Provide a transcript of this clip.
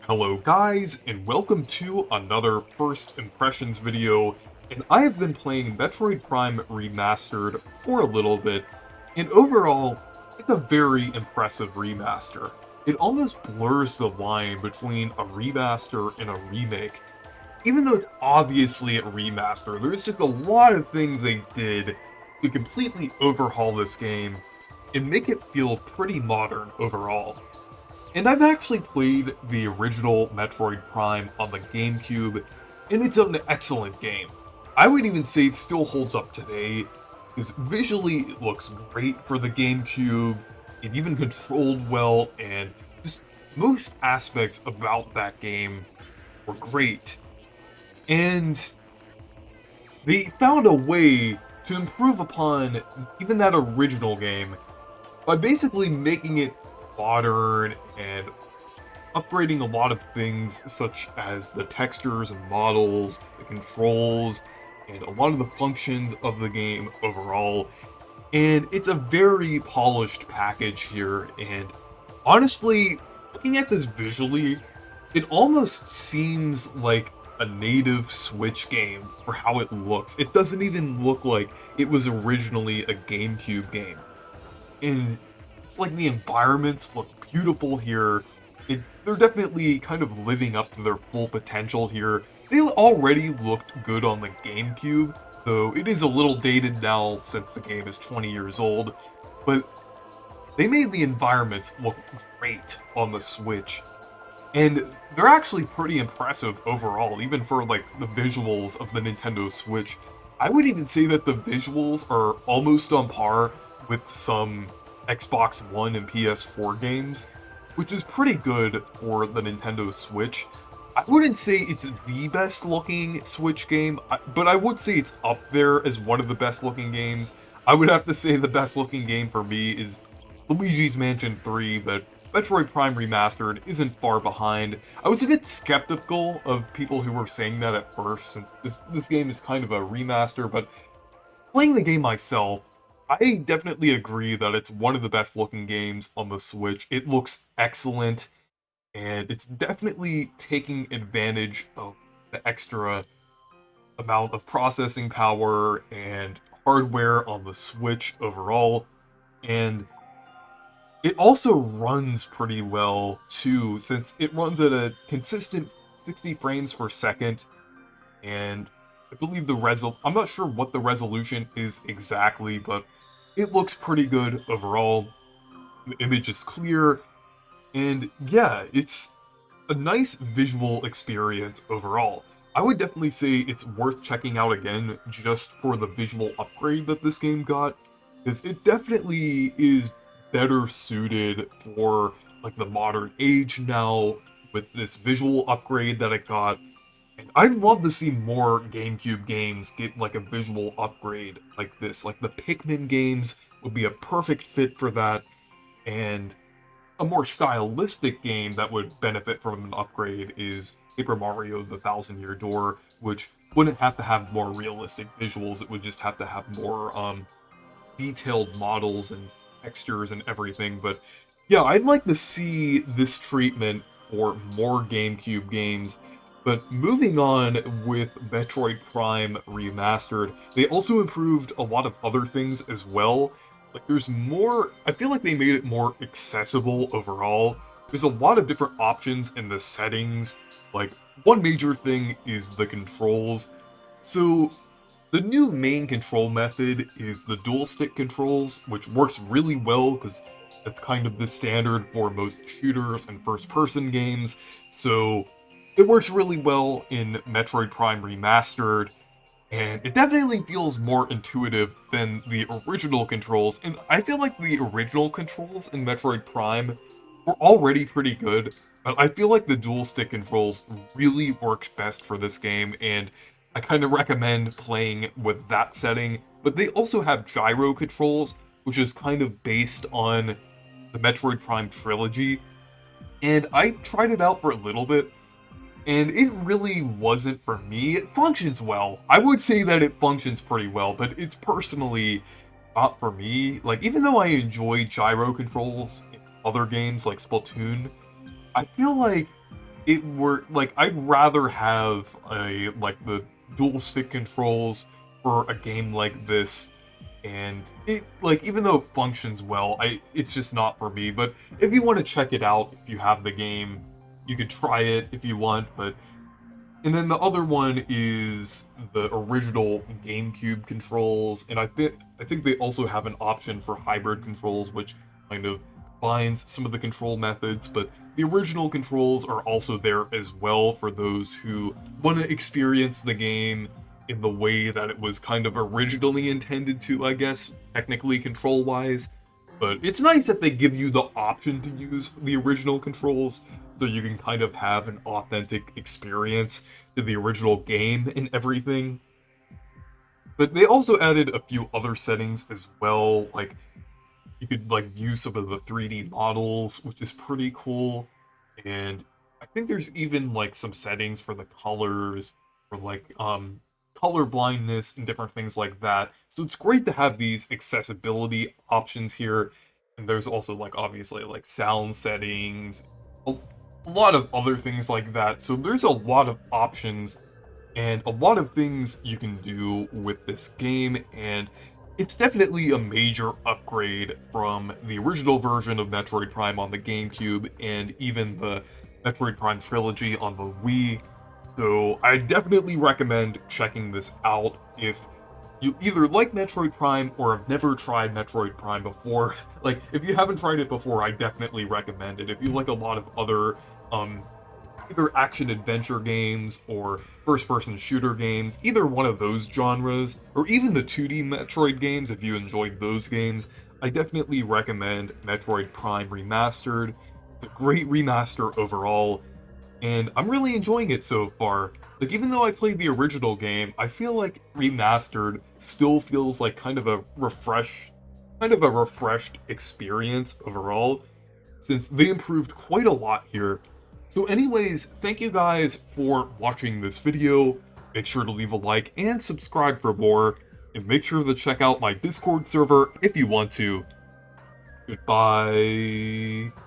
Hello guys, and welcome to another First Impressions video, and I have been playing Metroid Prime Remastered for a little bit, and overall, it's a very impressive remaster. It almost blurs the line between a remaster and a remake. Even though it's obviously a remaster, there's just a lot of things they did to completely overhaul this game and make it feel pretty modern overall. And I've actually played the original Metroid Prime on the GameCube, and it's an excellent game. I would even say it still holds up today, because visually it looks great for the GameCube, it even controlled well, and just most aspects about that game were great. And they found a way to improve upon even that original game by basically making it modern and upgrading a lot of things such as the textures and models, the controls, and a lot of the functions of the game overall. And it's a very polished package here, and honestly, looking at this visually, it almost seems like a native Switch game for how it looks. It doesn't even look like it was originally a GameCube game. And it's like the environments look beautiful here. They're definitely kind of living up to their full potential here. They already looked good on the GameCube, though it is a little dated now since the game is 20 years old, but they made the environments look great on the Switch. And they're actually pretty impressive overall, even for like the visuals of the Nintendo Switch. I would even say that the visuals are almost on par with some Xbox One and PS4 games, which is pretty good for the Nintendo Switch. I wouldn't say it's the best looking Switch game, but I would say it's up there as one of the best looking games. I would have to say the best looking game for me is Luigi's Mansion 3, but Metroid Prime Remastered isn't far behind. I was a bit skeptical of people who were saying that at first, since this game is kind of a remaster, but playing the game myself, I definitely agree that it's one of the best looking games on the Switch. It looks excellent, and it's definitely taking advantage of the extra amount of processing power and hardware on the Switch overall. And it also runs pretty well too, since it runs at a consistent 60 frames per second, and I believe I'm not sure what the resolution is exactly, but it looks pretty good overall. The image is clear, and yeah, it's a nice visual experience overall. I would definitely say it's worth checking out again just for the visual upgrade that this game got, because it definitely is better suited for like the modern age now with this visual upgrade that it got. And I'd love to see more GameCube games get like a visual upgrade like this. Like the Pikmin games would be a perfect fit for that, and a more stylistic game that would benefit from an upgrade is Paper Mario: The Thousand Year Door, which wouldn't have to have more realistic visuals. It would just have to have more detailed models and textures and everything. But yeah, I'd like to see this treatment for more GameCube games. But moving on with Metroid Prime Remastered, they also improved a lot of other things as well. Like there's more, I feel like they made it more accessible overall. There's a lot of different options in the settings. Like one major thing is the controls. So the new main control method is the dual stick controls, which works really well because that's kind of the standard for most shooters and first-person games. So it works really well in Metroid Prime Remastered, and it definitely feels more intuitive than the original controls. And I feel like the original controls in Metroid Prime were already pretty good, but I feel like the dual stick controls really works best for this game, and I kind of recommend playing with that setting. But they also have gyro controls, which is kind of based on the Metroid Prime trilogy. And I tried it out for a little bit, and it really wasn't for me. It functions well. I would say that it functions pretty well, but it's personally not for me. Like, even though I enjoy gyro controls in other games like Splatoon, I feel like it were like I'd rather have the dual stick controls for a game like this, and it like even though it functions well, it's just not for me. But if you want to check it out, if you have the game, you could try it if you want. But and then the other one is the original GameCube controls, and I think they also have an option for hybrid controls, which kind of combines some of the control methods, but the original controls are also there as well for those who want to experience the game in the way that it was kind of originally intended to, I guess, technically control-wise. But it's nice that they give you the option to use the original controls so you can kind of have an authentic experience to the original game and everything. But they also added a few other settings as well, like you could like view some of the 3D models, which is pretty cool. And I think there's even like some settings for the colors, for like color blindness and different things like that. So it's great to have these accessibility options here. And there's also like obviously like sound settings, a, a lot of other things like that. So there's a lot of options and a lot of things you can do with this game, and it's definitely a major upgrade from the original version of Metroid Prime on the GameCube and even the Metroid Prime trilogy on the Wii. So I definitely recommend checking this out if you either like Metroid Prime or have never tried Metroid Prime before. Like, if you haven't tried it before, I definitely recommend it. If you like a lot of other either action adventure games or first person shooter games, either one of those genres, or even the 2D Metroid games if you enjoyed those games, I definitely recommend Metroid Prime Remastered. It's a great remaster overall, and I'm really enjoying it so far. Like, even though I played the original game, I feel like Remastered still feels like kind of a refreshed experience overall, since they improved quite a lot here. So anyways, thank you guys for watching this video. Make sure to leave a like and subscribe for more, and make sure to check out my Discord server if you want to. Goodbye.